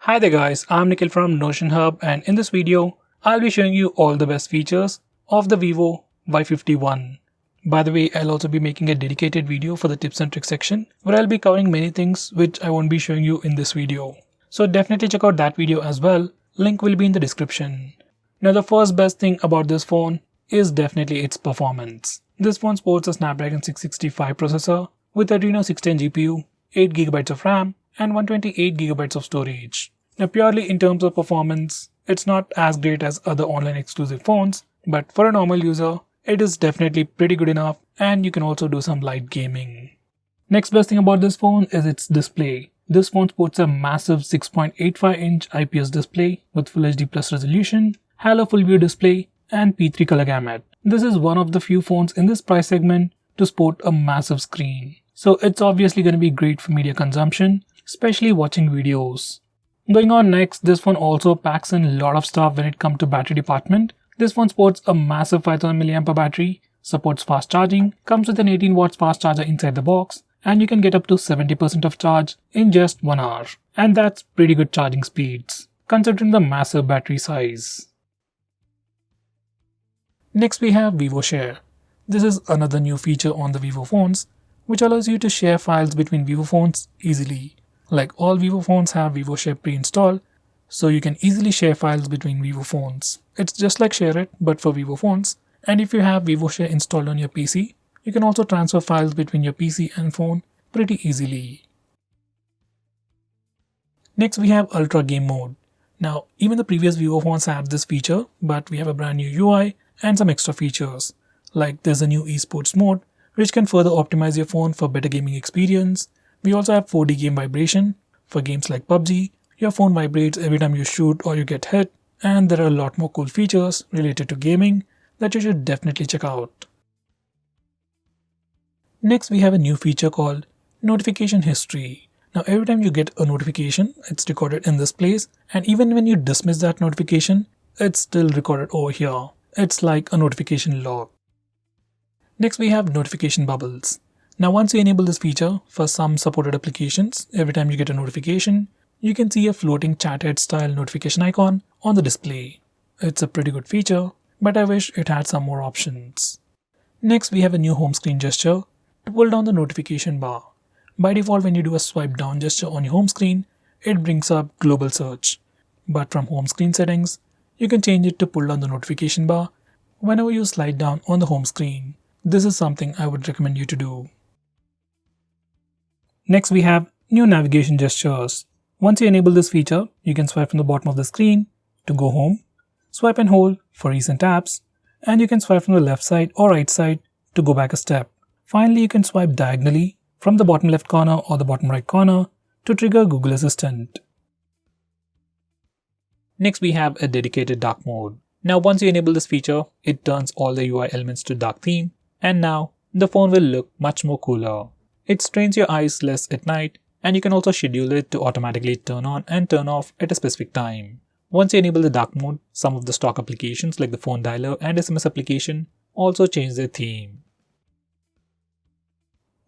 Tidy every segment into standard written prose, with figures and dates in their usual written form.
Hi there guys, I'm Nikhil from Notion Hub, and in this video, I'll be showing you all the best features of the Vivo Y51. By the way, I'll also be making a dedicated video for the tips and tricks section where I'll be covering many things which I won't be showing you in this video. So definitely check out that video as well, link will be in the description. Now the first best thing about this phone is definitely its performance. This phone sports a Snapdragon 665 processor with Adreno 610 GPU, 8GB of RAM and 128GB of storage. Now purely in terms of performance, it's not as great as other online exclusive phones, but for a normal user, it is definitely pretty good enough and you can also do some light gaming. Next best thing about this phone is its display. This phone sports a massive 6.85-inch IPS display with Full HD Plus resolution, Halo Full View display and P3 color gamut. This is one of the few phones in this price segment to sport a massive screen. So it's obviously going to be great for media consumption, especially watching videos. Going on next, this phone also packs in a lot of stuff when it comes to battery department. This phone sports a massive 5000 mAh battery, supports fast charging, comes with an 18 watts fast charger inside the box, and you can get up to 70% of charge in just 1 hour. And that's pretty good charging speeds, considering the massive battery size. Next we have Vivo Share. This is another new feature on the Vivo phones, which allows you to share files between Vivo phones easily. Like all Vivo phones have Vivo Share pre-installed, so you can easily share files between Vivo phones. It's just like ShareIt, but for Vivo phones. And if you have Vivo Share installed on your PC, you can also transfer files between your PC and phone pretty easily. Next we have Ultra Game Mode. Now, even the previous Vivo phones had this feature, but we have a brand new UI and some extra features. Like there's a new esports mode, which can further optimize your phone for better gaming experience. We also have 4D game vibration. For games like PUBG, your phone vibrates every time you shoot or you get hit, and there are a lot more cool features related to gaming that you should definitely check out. Next we have a new feature called Notification History. Now every time you get a notification, it's recorded in this place, and even when you dismiss that notification, it's still recorded over here. It's like a notification log. Next we have notification bubbles. Now once you enable this feature, for some supported applications, every time you get a notification, you can see a floating chat-head style notification icon on the display. It's a pretty good feature, but I wish it had some more options. Next we have a new home screen gesture to pull down the notification bar. By default, when you do a swipe down gesture on your home screen, it brings up global search. But from home screen settings, you can change it to pull down the notification bar whenever you slide down on the home screen. This is something I would recommend you to do. Next we have new navigation gestures. Once you enable this feature, you can swipe from the bottom of the screen to go home, swipe and hold for recent apps, and you can swipe from the left side or right side to go back a step. Finally, you can swipe diagonally from the bottom left corner or the bottom right corner to trigger Google Assistant. Next we have a dedicated dark mode. Now once you enable this feature, it turns all the UI elements to dark theme, and now the phone will look much more cooler. It strains your eyes less at night, and you can also schedule it to automatically turn on and turn off at a specific time. Once you enable the dark mode, some of the stock applications like the phone dialer and SMS application also change their theme.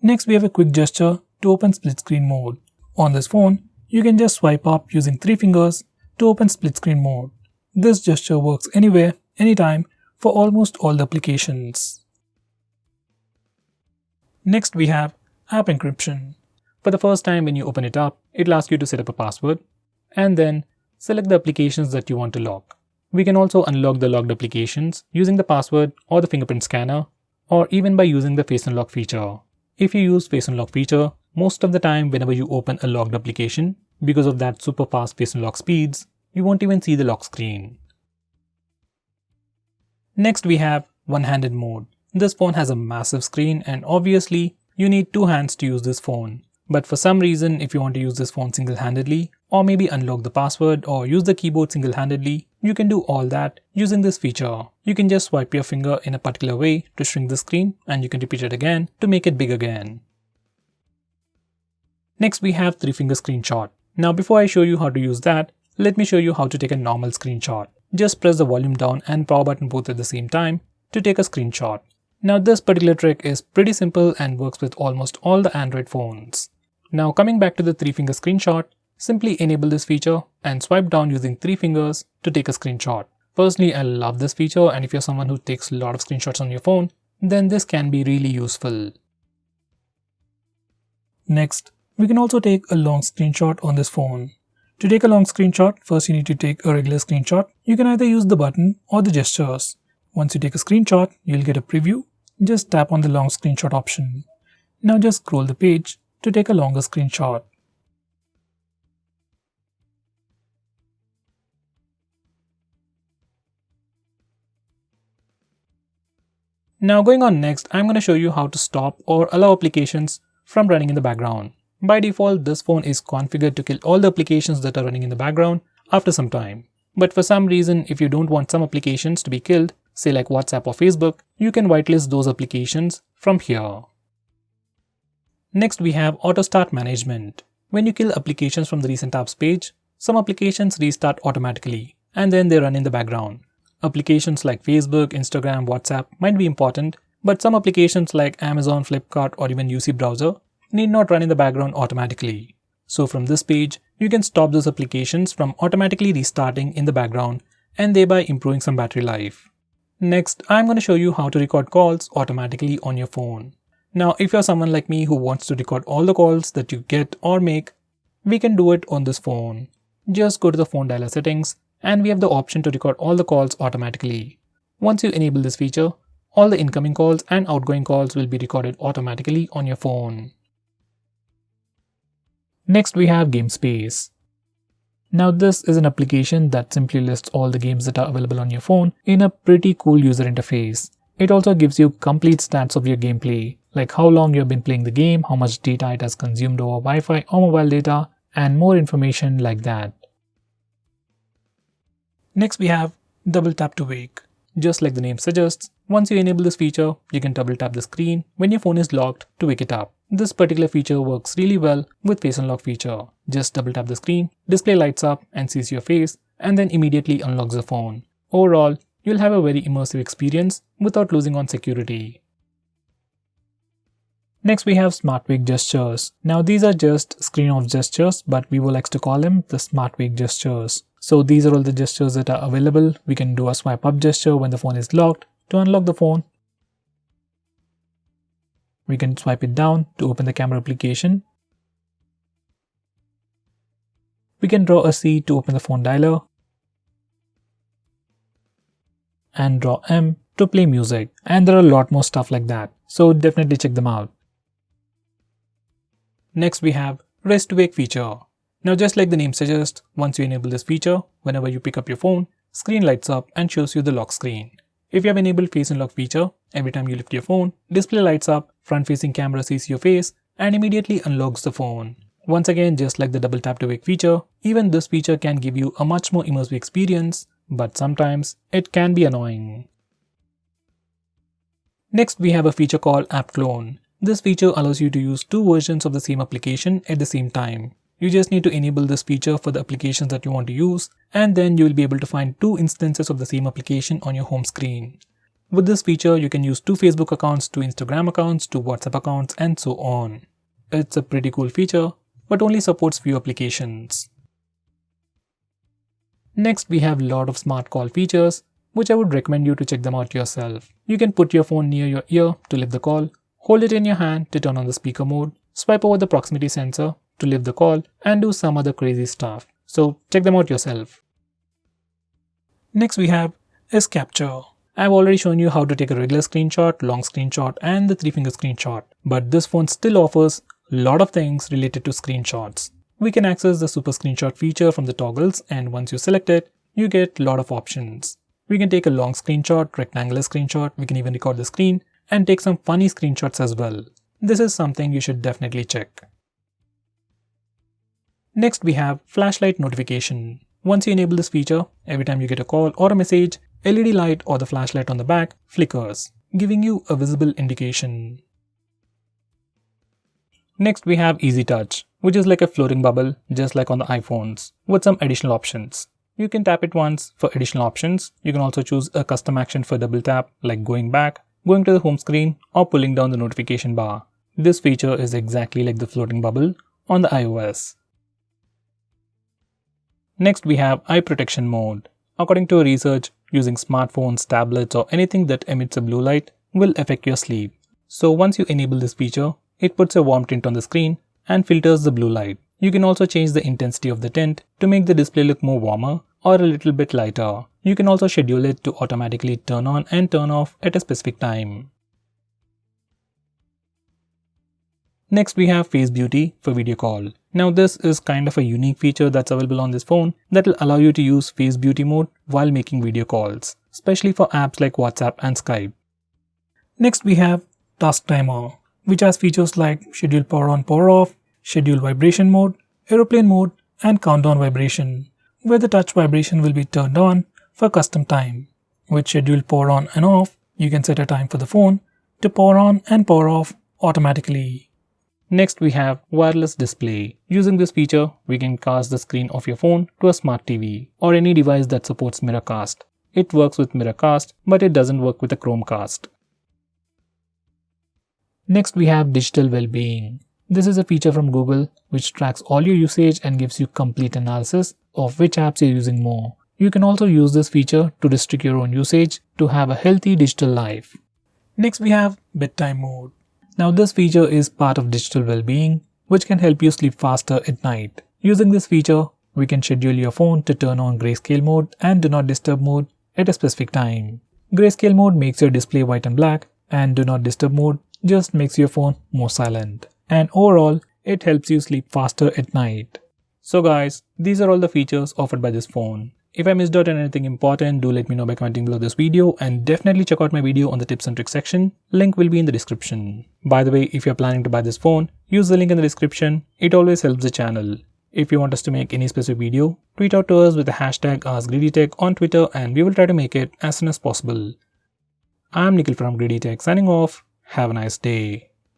Next we have a quick gesture to open split screen mode. On this phone, you can just swipe up using 3 fingers to open split screen mode. This gesture works anywhere, anytime for almost all the applications. Next we have App Encryption. For the first time when you open it up, it'll ask you to set up a password and then select the applications that you want to lock. We can also unlock the locked applications using the password or the fingerprint scanner, or even by using the Face Unlock feature. If you use Face Unlock feature, most of the time whenever you open a locked application, because of that super fast Face Unlock speeds, you won't even see the lock screen. Next we have OneHanded mode. This phone has a massive screen and obviously you need 2 hands to use this phone. But for some reason, if you want to use this phone single-handedly, or maybe unlock the password or use the keyboard single-handedly, you can do all that using this feature. You can just swipe your finger in a particular way to shrink the screen, and you can repeat it again to make it big again. Next we have ThreeFinger Screenshot. Now before I show you how to use that, let me show you how to take a normal screenshot. Just press the volume down and power button both at the same time to take a screenshot. Now this particular trick is pretty simple and works with almost all the Android phones. Now coming back to the ThreeFinger Screenshot, Simply enable this feature and swipe down using 3 fingers to take a screenshot. Personally, I love this feature, and if you're someone who takes a lot of screenshots on your phone, then this can be really useful. Next, we can also take a long screenshot on this phone. To take a long screenshot, first you need to take a regular screenshot. You can either use the button or the gestures. Once you take a screenshot, you'll get a preview. Just tap on the long screenshot option. Now just scroll the page to take a longer screenshot. Now going on next, I'm going to show you how to stop or allow applications from running in the background. By default, this phone is configured to kill all the applications that are running in the background after some time. But for some reason, if you don't want some applications to be killed, say like WhatsApp or Facebook, you can whitelist those applications from here. Next, we have Auto Start Management. When you kill applications from the Recent Apps page, some applications restart automatically and then they run in the background. Applications like Facebook, Instagram, WhatsApp might be important, but some applications like Amazon, Flipkart, or even UC Browser need not run in the background automatically. So from this page, you can stop those applications from automatically restarting in the background and thereby improving some battery life. Next, I'm going to show you how to record calls automatically on your phone. Now, if you're someone like me who wants to record all the calls that you get or make, we can do it on this phone. Just go to the phone dialer settings and we have the option to record all the calls automatically. Once you enable this feature, all the incoming calls and outgoing calls will be recorded automatically on your phone. Next, we have Gamespace. Now this is an application that simply lists all the games that are available on your phone in a pretty cool user interface. It also gives you complete stats of your gameplay, like how long you have been playing the game, how much data it has consumed over Wi-Fi or mobile data, and more information like that. Next, we have Double Tap to Wake. Just like the name suggests, once you enable this feature, you can double tap the screen when your phone is locked to wake it up. This particular feature works really well with Face Unlock feature. Just double tap the screen, display lights up and sees your face, and then immediately unlocks the phone. Overall, you'll have a very immersive experience without losing on security. Next, we have Smart Wake gestures. Now these are just screen off gestures, but Vivo likes to call them the Smart Wake gestures. So these are all the gestures that are available. We can do a swipe up gesture when the phone is locked to unlock the phone. We can swipe it down to open the camera application. We can draw a C to open the phone dialer. And draw M to play music. And there are a lot more stuff like that. So definitely check them out. Next, we have Rest to Wake feature. Now just like the name suggests, once you enable this feature, whenever you pick up your phone, screen lights up and shows you the lock screen. If you have enabled Face Unlock feature, every time you lift your phone, display lights up, front-facing camera sees your face, and immediately unlocks the phone. Once again, just like the Double Tap to Wake feature, even this feature can give you a much more immersive experience, but sometimes it can be annoying. Next, we have a feature called App Clone. This feature allows you to use two versions of the same application at the same time. You just need to enable this feature for the applications that you want to use, and then you will be able to find two instances of the same application on your home screen. With this feature, you can use two Facebook accounts, two Instagram accounts, two WhatsApp accounts, and so on. It's a pretty cool feature, but only supports few applications. Next, we have a lot of smart call features, which I would recommend you to check them out yourself. You can put your phone near your ear to lift the call, hold it in your hand to turn on the speaker mode, swipe over the proximity sensor to lift the call, and do some other crazy stuff. So check them out yourself. Next, we have is Capture. I've already shown you how to take a regular screenshot, long screenshot, and the 3-finger screenshot, but this phone still offers a lot of things related to screenshots. We can access the Super Screenshot feature from the toggles, and once you select it, you get a lot of options. We can take a long screenshot, rectangular screenshot, we can even record the screen, and take some funny screenshots as well. This is something you should definitely check. Next, we have Flashlight Notification. Once you enable this feature, every time you get a call or a message, LED light or the flashlight on the back flickers, giving you a visible indication. Next, we have Easy Touch, which is like a floating bubble just like on the iPhones, with some additional options. You can tap it once for additional options. You can also choose a custom action for double tap, like going back, going to the home screen, or pulling down the notification bar. This feature is exactly like the floating bubble on the iOS. Next we have eye protection mode. According to research, using smartphones, tablets or anything that emits a blue light will affect your sleep. So once you enable this feature, it puts a warm tint on the screen and filters the blue light. You can also change the intensity of the tint to make the display look more warmer or a little bit lighter. You can also schedule it to automatically turn on and turn off at a specific time. Next we have Face Beauty for video call. Now this is kind of a unique feature that's available on this phone that will allow you to use Face Beauty mode while making video calls, especially for apps like WhatsApp and Skype. Next we have Task Timer, which has features like Schedule Power On Power Off, Schedule Vibration Mode, Aeroplane Mode and Countdown Vibration, where the touch vibration will be turned on for custom time. With Schedule Power On and Off, you can set a time for the phone to power on and power off automatically. Next we have wireless display. Using this feature, we can cast the screen of your phone to a smart TV or any device that supports Miracast. It works with Miracast, but it doesn't work with a Chromecast. Next we have digital well-being. This is a feature from Google which tracks all your usage and gives you complete analysis of which apps you're using more. You can also use this feature to restrict your own usage to have a healthy digital life. Next we have Bittime Mode. Now this feature is part of digital well-being, which can help you sleep faster at night. Using this feature, we can schedule your phone to turn on grayscale mode and do not disturb mode at a specific time. Grayscale mode makes your display white and black, and do not disturb mode just makes your phone more silent. And overall, it helps you sleep faster at night. So guys, these are all the features offered by this phone. If I missed out on anything important, do let me know by commenting below this video, and definitely check out my video on the tips and tricks section. Link will be in the description. By the way, if you're planning to buy this phone, use the link in the description. It always helps the channel. If you want us to make any specific video, tweet out to us with the hashtag AskGreedyTech on Twitter and we will try to make it as soon as possible. I'm Nikhil from GreedyTech signing off. Have a nice day.